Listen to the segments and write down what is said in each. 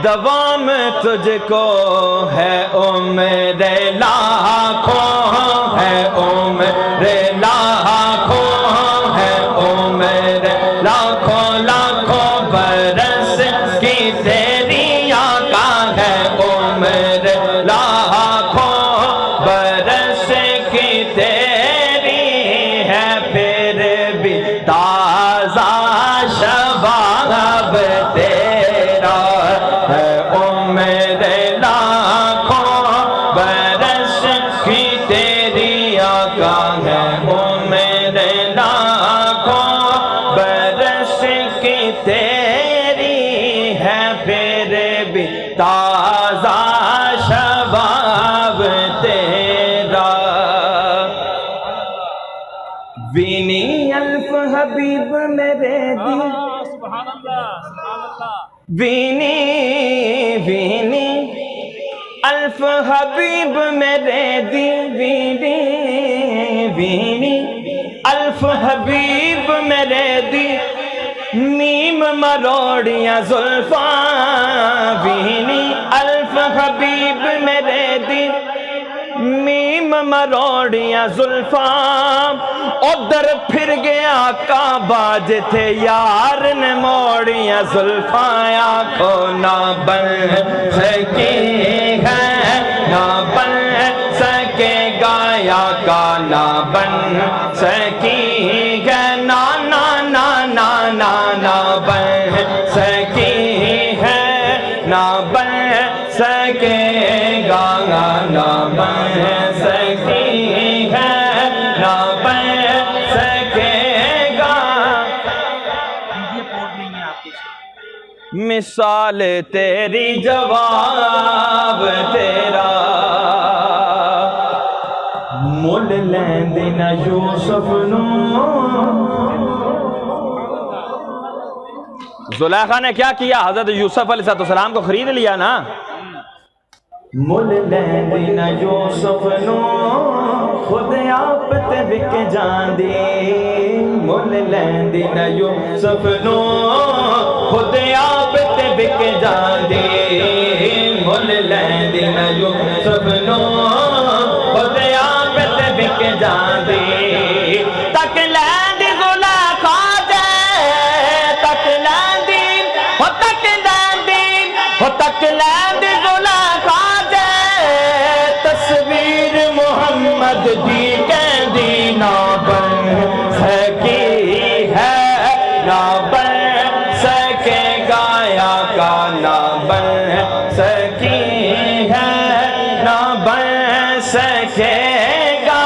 دوام تجھ کو ہے عمر لاکھوں، ہے عمر لاکھوں، ہے عمر لاکھوں لاکھوں برس کی تیری آقا ہے عمر لاکھوں برس کی تیری ہے، پھر بھی تازہ شباب تیرا ہے عمر لاکھوں برس کی تیری آقا ہے عمر لاکھوں برس کی تیری ہے، پھر بھی تازہ شباب تیرا۔ وینی الف حبیب میرے دی، سبحان اللہ سبحان اللہ، وینی وینی الف حبیب میرے دی، وینی وینی الف حبیب میرے دی، میم مروڑیاں زلفاں، وینی الف حبیب میرے دی، میم مروڑیاں زلفاں، ادھر پھر گیا کعبہ جتھے یار نے موڑیاں زلفاں، آنکھوں نہ بن سکی ہے نہ بن سکے گا، آقا نہ بن سکی ہے نا نا نا نا نا نہ بن سکی ہے نہ بن سکے گا، نہ بن سکی ہے نہ بن سکے گا۔ یہ پورٹ نہیں ہے آپ کی، مثال تیری جواب تیرا، مل لیندی نہ یوسف نو۔ زلیخا نے کیا کیا؟ حضرت یوسف علیہ السلام کو خرید لیا نا۔ مل لیندی نہ یوسف نو خود آپ تے وک جاندی، مل لیندی نہ یوسف نو خود آپ تے وک جاندی، مل لیندی نہ یوسف نو خود آپ تے وک جاندی، تک لیندی زلیخا جے، تک لیندی ہو، تک لیندی ہو، تک لیندی زلیخا جے، تصویر محمد دی کہندی نہ بن سکی ہے نہ بن سکے گا، آقا نہ بن سکی ہے نہ بن سکے گا،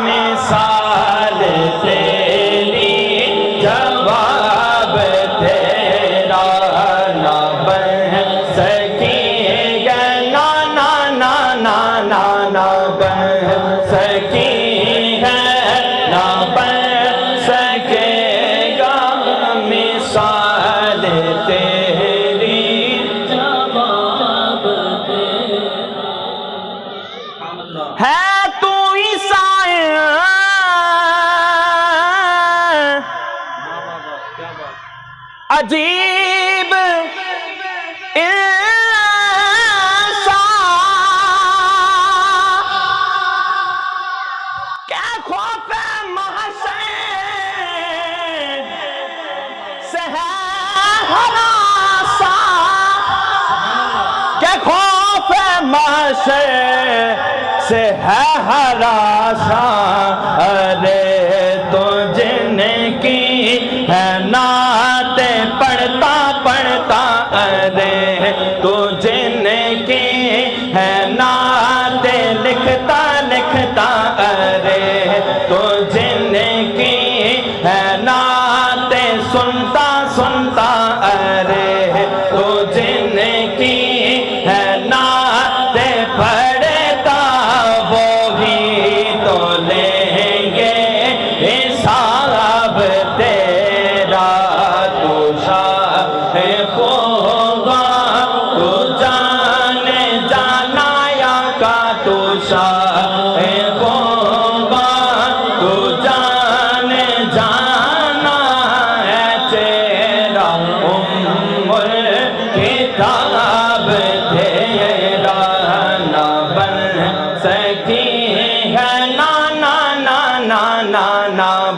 مثال تیری جواب تیرا، نہ بن سکی ہے نا نا نا نا نا نہ بن سکی ہے نہ بن سکے گا، مثال تیری جواب تیرا ہے، تو عیسائی عجیب انسان، کیا خوف محشر سے ہے ہراساں، کیا خوف محشر سے ہے ہراساں، ارے تو جن کی ہے نعت پڑھتا پڑھتا، ارے تو جن کی ہے نعت لکھتا لکھتا، ارے تو جن کی ہے نعت سنتا سنتا، ارے تو جن کی ہے نعت پڑھتا، وہی تو لیں گے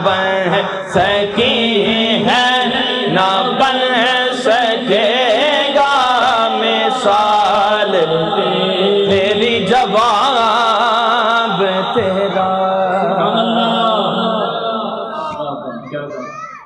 بن سکی ہے نہ بن سکے گا مثال